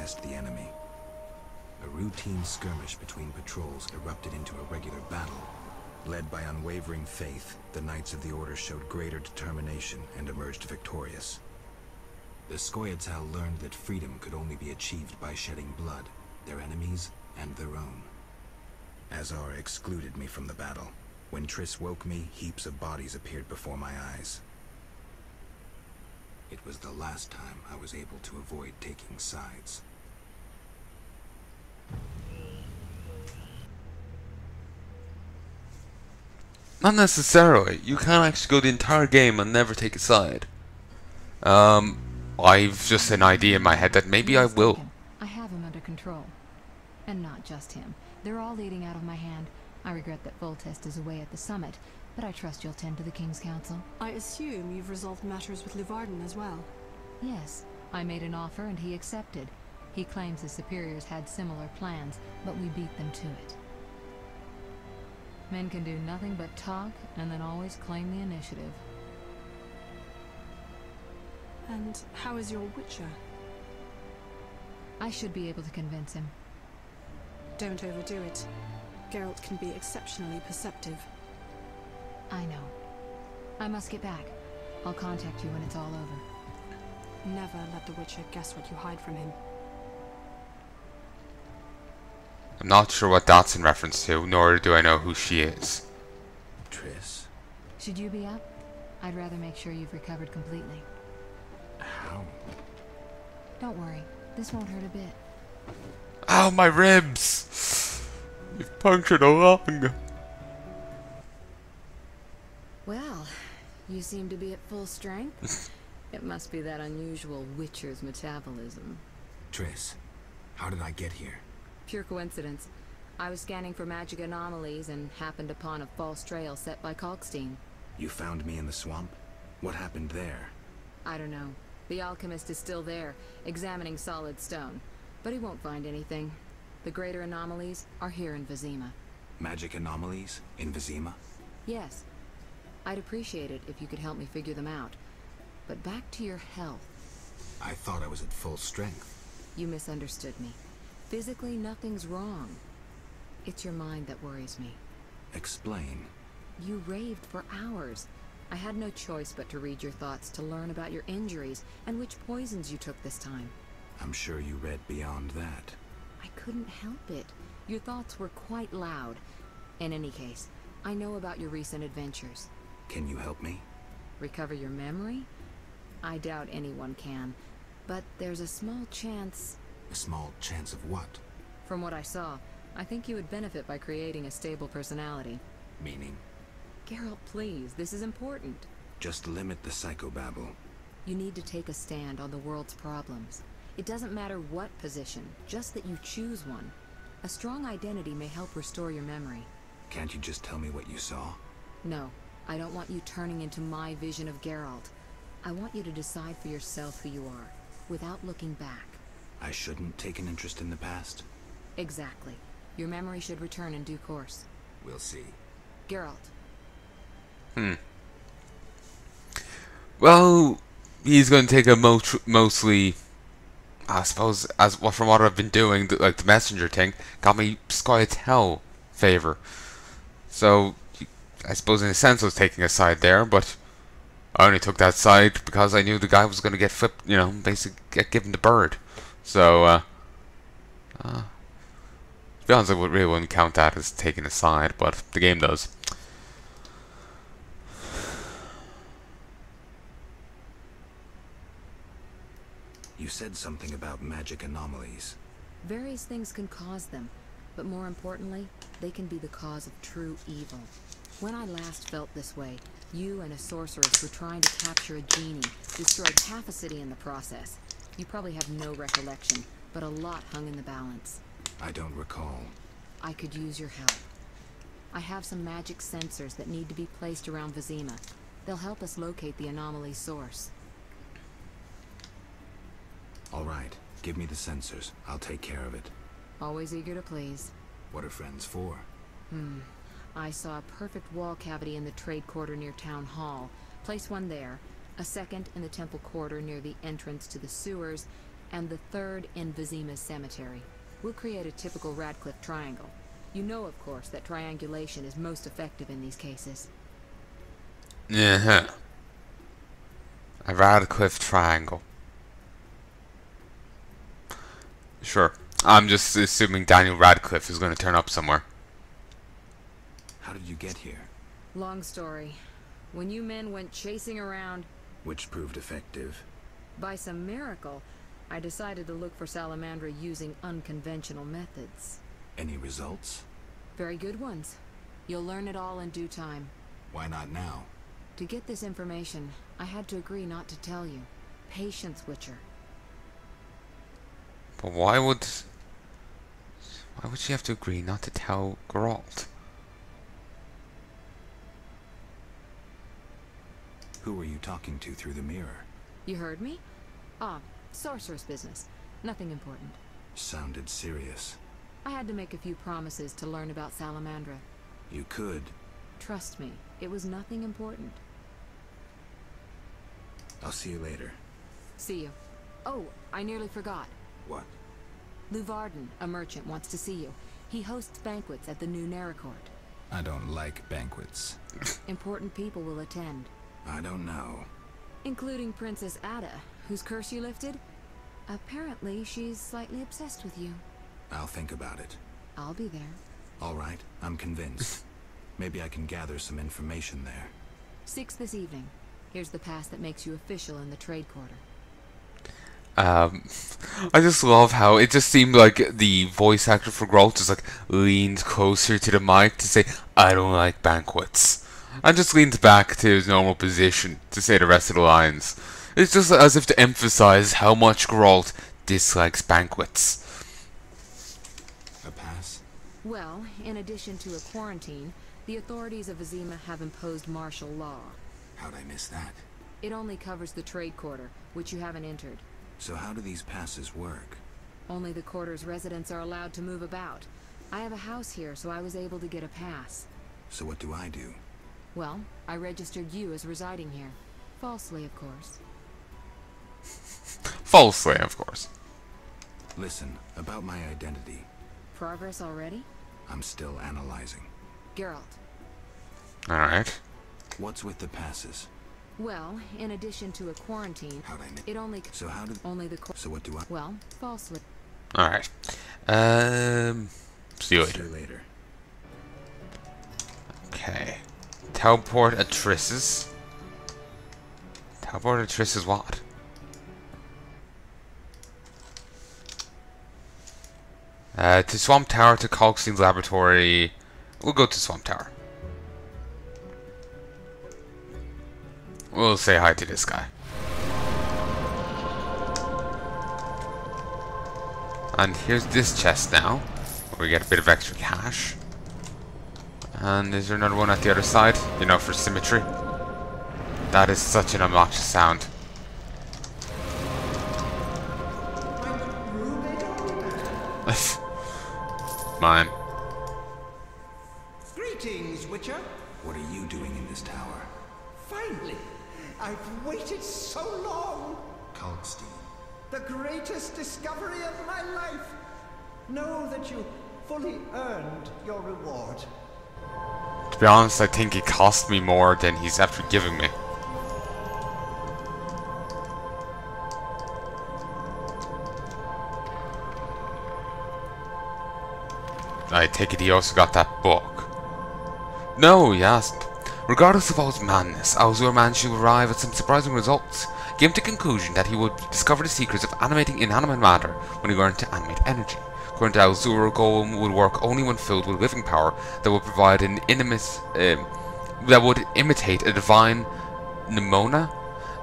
test the enemy. A routine skirmish between patrols erupted into a regular battle. Led by unwavering faith, the Knights of the Order showed greater determination and emerged victorious. The Scoia'tael learned that freedom could only be achieved by shedding blood, their enemies and their own. Azar excluded me from the battle. When Triss woke me, heaps of bodies appeared before my eyes. It was the last time I was able to avoid taking sides. Not necessarily. You can actually go the entire game and never take a side. I've just an idea in my head that maybe I will. I have him under control. And not just him. They're all eating out of my hand. I regret that Voltest is away at the summit, but I trust you'll tend to the King's Council. I assume you've resolved matters with Livarden as well. Yes, I made an offer and he accepted. He claims his superiors had similar plans, but we beat them to it. Men can do nothing but talk and then always claim the initiative. And how is your Witcher? I should be able to convince him. Don't overdo it. Geralt can be exceptionally perceptive. I know. I must get back. I'll contact you when it's all over. Never let the Witcher guess what you hide from him. I'm not sure what that's in reference to, nor do I know who she is. Triss? Should you be up? I'd rather make sure you've recovered completely. How? Don't worry. This won't hurt a bit. Ow, my ribs! You've punctured a lung. Well, you seem to be at full strength. It must be that unusual Witcher's metabolism. Triss, how did I get here? Pure coincidence. I was scanning for magic anomalies and happened upon a false trail set by Kalkstein. You found me in the swamp? What happened there? I don't know. The alchemist is still there, examining solid stone. But he won't find anything. The greater anomalies are here in Vizima. Magic anomalies? In Vizima? Yes. I'd appreciate it if you could help me figure them out. But back to your health. I thought I was at full strength. You misunderstood me. Physically, nothing's wrong. It's your mind that worries me. Explain. You raved for hours. I had no choice but to read your thoughts to learn about your injuries and which poisons you took this time. I'm sure you read beyond that. I couldn't help it. Your thoughts were quite loud. In any case, I know about your recent adventures. Can you help me? Recover your memory? I doubt anyone can. But there's a small chance... A small chance of what? From what I saw, I think you would benefit by creating a stable personality. Meaning? Geralt, please, this is important. Just limit the psychobabble. You need to take a stand on the world's problems. It doesn't matter what position, just that you choose one. A strong identity may help restore your memory. Can't you just tell me what you saw? No, I don't want you turning into my vision of Geralt. I want you to decide for yourself who you are, without looking back. I shouldn't take an interest in the past? Exactly. Your memory should return in due course. We'll see. Geralt. Well, he's going to take a mostly, I suppose, as well, from what I've been doing, like the messenger thing, got me Scoia'tael favor. So, I suppose in a sense I was taking a side there, but I only took that side because I knew the guy was going to get flipped, you know, basically get given the bird. So, to be honest, I really wouldn't count that as taking a side, but the game does. You said something about magic anomalies. Various things can cause them, but more importantly, they can be the cause of true evil. When I last felt this way, you and a sorceress were trying to capture a genie, destroyed half a city in the process. You probably have no recollection, but a lot hung in the balance. I don't recall. I could use your help. I have some magic sensors that need to be placed around Vizima. They'll help us locate the anomaly's source. All right, give me the sensors. I'll take care of it. Always eager to please. What are friends for? I saw a perfect wall cavity in the trade quarter near Town Hall. Place one there, a second in the temple quarter near the entrance to the sewers, and the third in Vizima's cemetery. We'll create a typical Radcliffe triangle. You know, of course, that triangulation is most effective in these cases. Yeah. A Radcliffe triangle. Sure. I'm just assuming Daniel Radcliffe is going to turn up somewhere. How did you get here? Long story. When you men went chasing around, Which proved effective. by some miracle, I decided to look for Salamandra using unconventional methods. Any results? Very good ones. You'll learn it all in due time. Why not now? To get this information, I had to agree not to tell you. Patience, Witcher. But why would she have to agree not to tell Geralt? Who were you talking to through the mirror? You heard me? Ah, sorceress business. Nothing important. Sounded serious. I had to make a few promises to learn about Salamandra. You could. Trust me, it was nothing important. I'll see you later. See you. Oh, I nearly forgot. What? Luvarden, a merchant, wants to see you. He hosts banquets at the new Neracourt. I don't like banquets. Important people will attend. I don't know. Including Princess Ada, whose curse you lifted. Apparently, she's slightly obsessed with you. I'll think about it. I'll be there. All right, I'm convinced. Maybe I can gather some information there. 6 this evening. Here's the pass that makes you official in the trade quarter. I just love how it just seemed like the voice actor for Geralt just like leaned closer to the mic to say, "I don't like banquets," and just leaned back to his normal position to say the rest of the lines. It's just as if to emphasize how much Geralt dislikes banquets. A pass? Well, in addition to a quarantine, the authorities of Vizima have imposed martial law. How'd I miss that? It only covers the trade quarter, which you haven't entered. So how do these passes work? Only the quarter's residents are allowed to move about. I have a house here, so I was able to get a pass. So what do I do? Well, I registered you as residing here. Falsely, of course. Falsely, of course. Listen, about my identity. Progress already? I'm still analyzing. Geralt. Alright. What's with the passes? Well, in addition to a quarantine, How'd I miss? it only... So how do... Only the... So what do I... Well, falsely. Alright. See you See later. you later. Okay. Teleport at Triss's. Teleport at Triss's what? To Swamp Tower, to Kalkstein's laboratory. We'll go to Swamp Tower. We'll say hi to this guy. And here's this chest now, where we get a bit of extra cash. And is there another one at the other side? You know, for symmetry. That is such an obnoxious sound. Mine. Greetings, Witcher. What are you doing in this tower? Finally! I've waited so long! Kalkstein. The greatest discovery of my life! Know that you fully earned your reward. To be honest, I think it cost me more than he's after giving me. I take it he also got that book. No, he hasn't. Regardless of all his madness, Alzur managed to arrive at some surprising results. He came to the conclusion that he would discover the secrets of animating inanimate matter when he learned to animate energy. According to Alzur, a golem would work only when filled with living power that would provide an that would imitate a divine mnemona,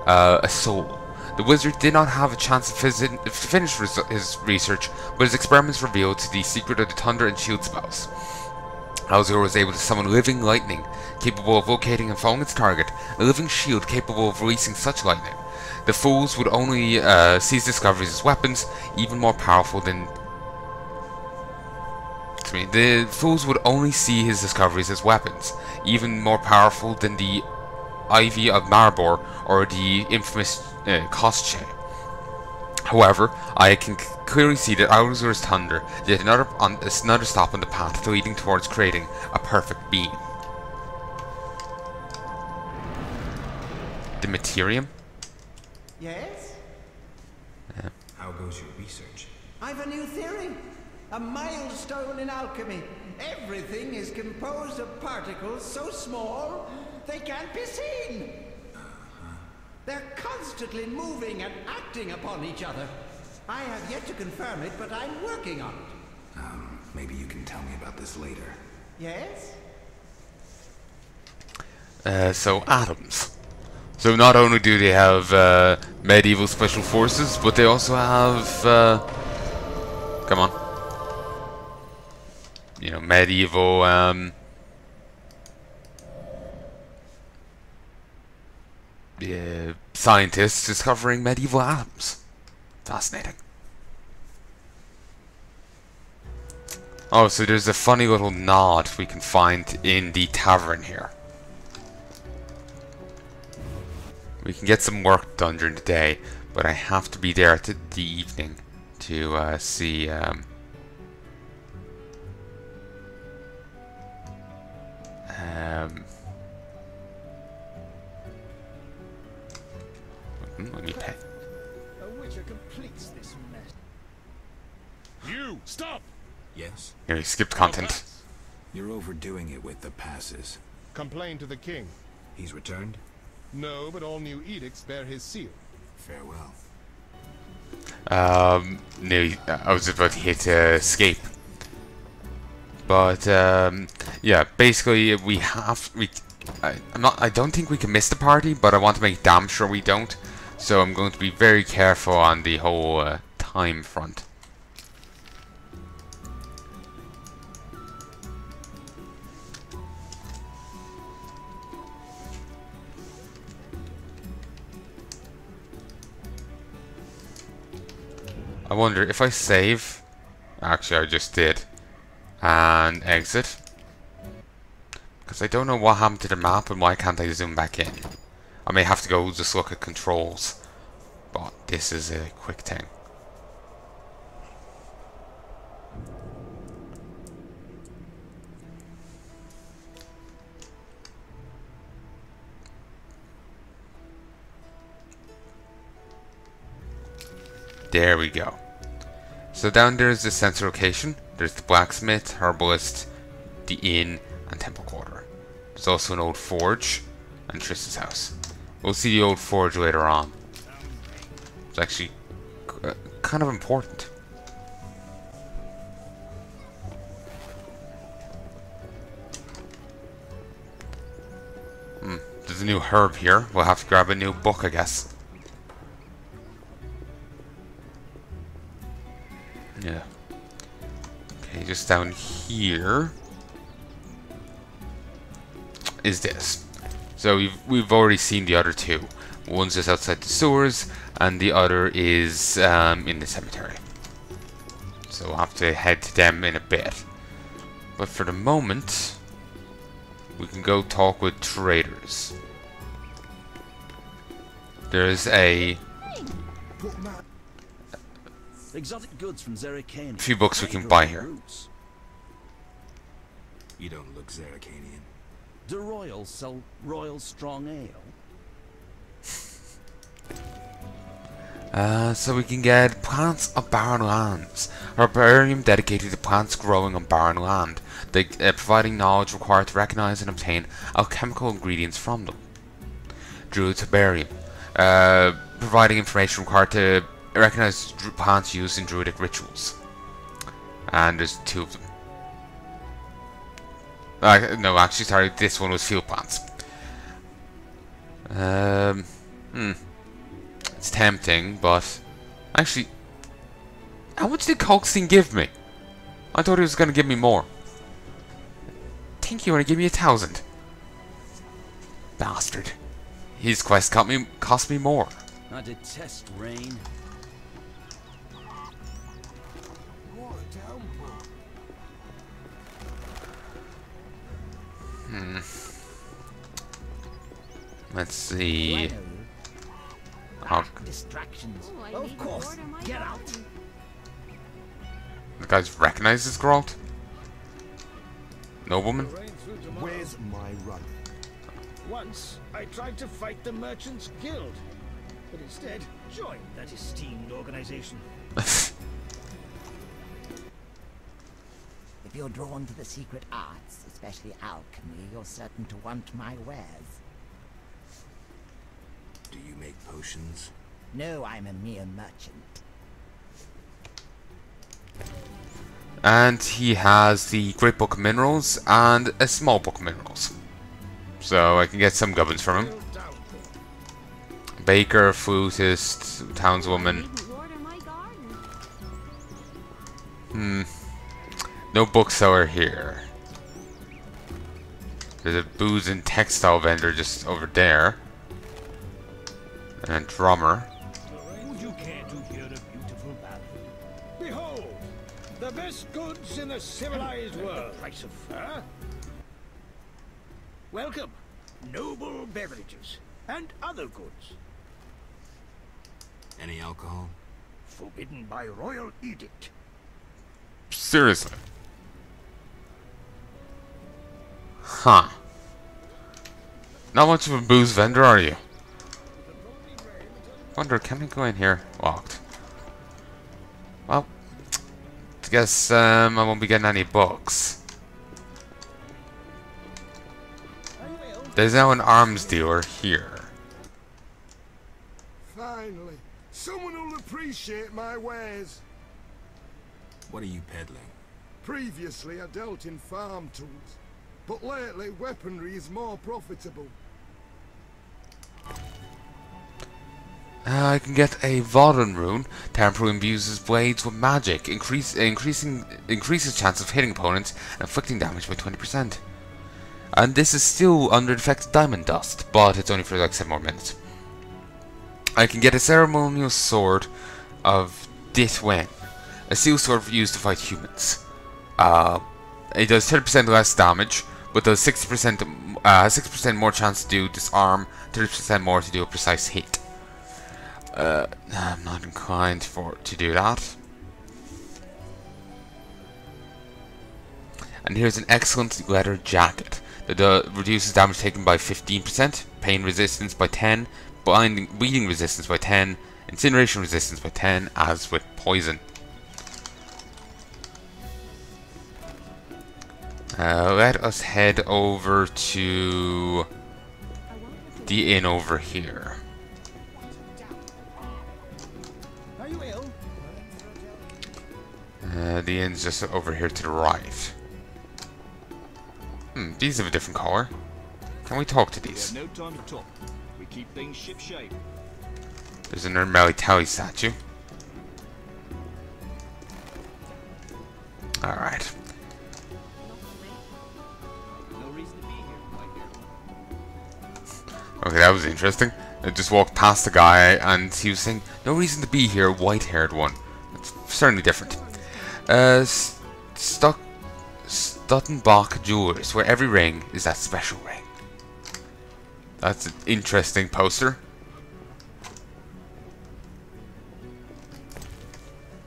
a soul. The wizard did not have a chance to finish his research, but his experiments revealed the secret of the thunder and shield spells. Alzur was able to summon living lightning, capable of locating and following its target, a living shield capable of releasing such lightning. The fools would only see his discoveries as weapons, even more powerful than... The fools would only see his discoveries as weapons, even more powerful than the Ivy of Maribor or the infamous Koschei. However, I can clearly see that ours is thunder, yet another stop on the path leading towards creating a perfect beam. The Materium? Yes? How goes your research? I've a new theory. A milestone in alchemy. Everything is composed of particles so small they can't be seen. They're constantly moving and acting upon each other. I have yet to confirm it, but I'm working on it. Maybe you can tell me about this later. Yes? So atoms. So not only do they have medieval special forces, but they also have come on, you know, medieval scientists discovering medieval atoms. Fascinating. Oh, so there's a funny little nod we can find in the tavern here. We can get some work done during the day, but I have to be there at the evening to see let me pay. A witcher completes this mess. You stop! Yes? Here, we skipped content. You're overdoing it with the passes. Complain to the king. He's returned? No, but all new edicts bear his seal. Farewell. No, I was about to hit escape. But yeah, basically I don't think we can miss the party, but I want to make damn sure we don't. So I'm going to be very careful on the whole time front. I wonder if I save. Actually, I just did. And exit. Because I don't know what happened to the map and why can't I zoom back in. I may have to go just look at controls. But this is a quick thing. There we go. So down there is the center location. There's the blacksmith, herbalist, the inn, and temple quarter. There's also an old forge and Trista's house. We'll see the old forge later on. It's actually kind of important. There's a new herb here. We'll have to grab a new book, I guess. Yeah. Okay, just down here is this. So we've already seen the other two. One's just outside the sewers, and the other is in the cemetery. So we'll have to head to them in a bit. But for the moment, we can go talk with traders. There's a exotic goods from Zerrikania. few books we can buy here. You don't look Zerrikanian. Do royals sell royal strong ale? So we can get plants of barren lands. Herbarium dedicated to plants growing on barren land. They providing knowledge required to recognize and obtain alchemical ingredients from them. Druid's herbarium. Providing information required to recognize plants used in druidic rituals. And there's two of them. No, actually, sorry, this one was field plants. It's tempting, but actually, how much did Colkstein give me? I thought he was going to give me more. I think he only gave me 1,000. Bastard. His quest cost me more. I detest rain. Let's see. Oh, distractions. Oh, I Of need to course, water my get out. garden. The guys recognize this Geralt? Nobleman? Where's my run? Once, I tried to fight the Merchants Guild, but instead joined that esteemed organization. If you're drawn to the secret arts, especially alchemy, you're certain to want my wares. Do you make potions? No, I'm a mere merchant. And he has the Great Book of Minerals and a small Book of Minerals. So I can get some gubbins from him. Baker, flutist, townswoman. Need to water my garden. No bookseller here. There's a booze and textile vendor just over there. And a drummer. Would you care to hear a beautiful ballad? Behold, the best goods in the civilized world. Price of fur. Welcome, noble beverages and other goods. Any alcohol? Forbidden by royal edict. Seriously. Huh. Not much of a booze vendor, are you? Wonder, can I go in here? Locked. Well, I guess I won't be getting any books. There's now an arms dealer here. Finally, someone who'll appreciate my wares. What are you peddling? Previously, I dealt in farm tools, but lately, weaponry is more profitable. I can get a Vauden rune. Temper imbues his blades with magic, increases chance of hitting opponents and inflicting damage by 20%. And this is still under the effect of diamond dust, but it's only for like 7 more minutes. I can get a ceremonial sword of Ditwen, a steel sword used to fight humans. It does 30% less damage, but does 6% more chance to do disarm, 30% more to do a precise hit. I'm not inclined to do that. And here's an excellent leather jacket that reduces damage taken by 15%, pain resistance by 10, bleeding resistance by 10, incineration resistance by 10, as with poison. Let us head over to the inn over here. Are you ill? The inn's just over here to the right. These have a different color. Can we talk to these? No time to talk. We keep things shipshape. There's an Melly statue. Alright. No reason to be here, right here. Okay, that was interesting. I just walked past the guy and he was saying, no reason to be here, white-haired one. That's certainly different. Stuttenbach Jewelers, where every ring is that special ring. That's an interesting poster.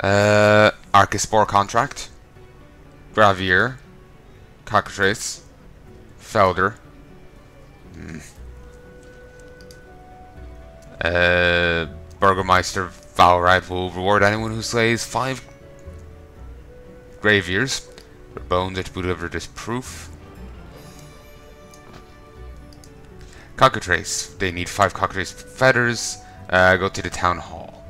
Archispore Contract. Gravier. Cockatrice. Felder. Burgermeister Valride will reward anyone who slays 5 Graviers. Their bones are to be delivered as proof. Cockatrice. They need 5 cockatrice feathers. Go to the town hall.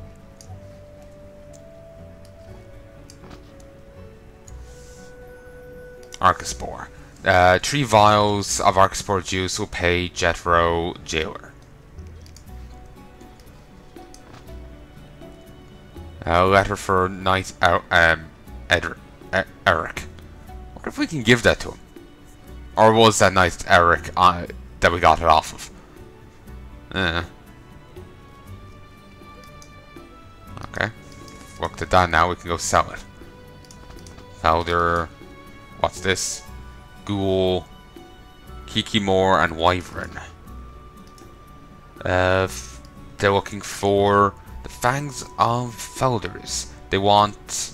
Archispore. 3 vials of Archispore juice will pay Jethro Jailer. Letter for Knight Eric. What if we can give that to him? Or was that Knight Eric that we got it off of? Okay. Looked at that now, we can go sell it. Felder. What's this? Ghoul. Kikimore and Wyvern. They're looking for Fangs of Felders. They want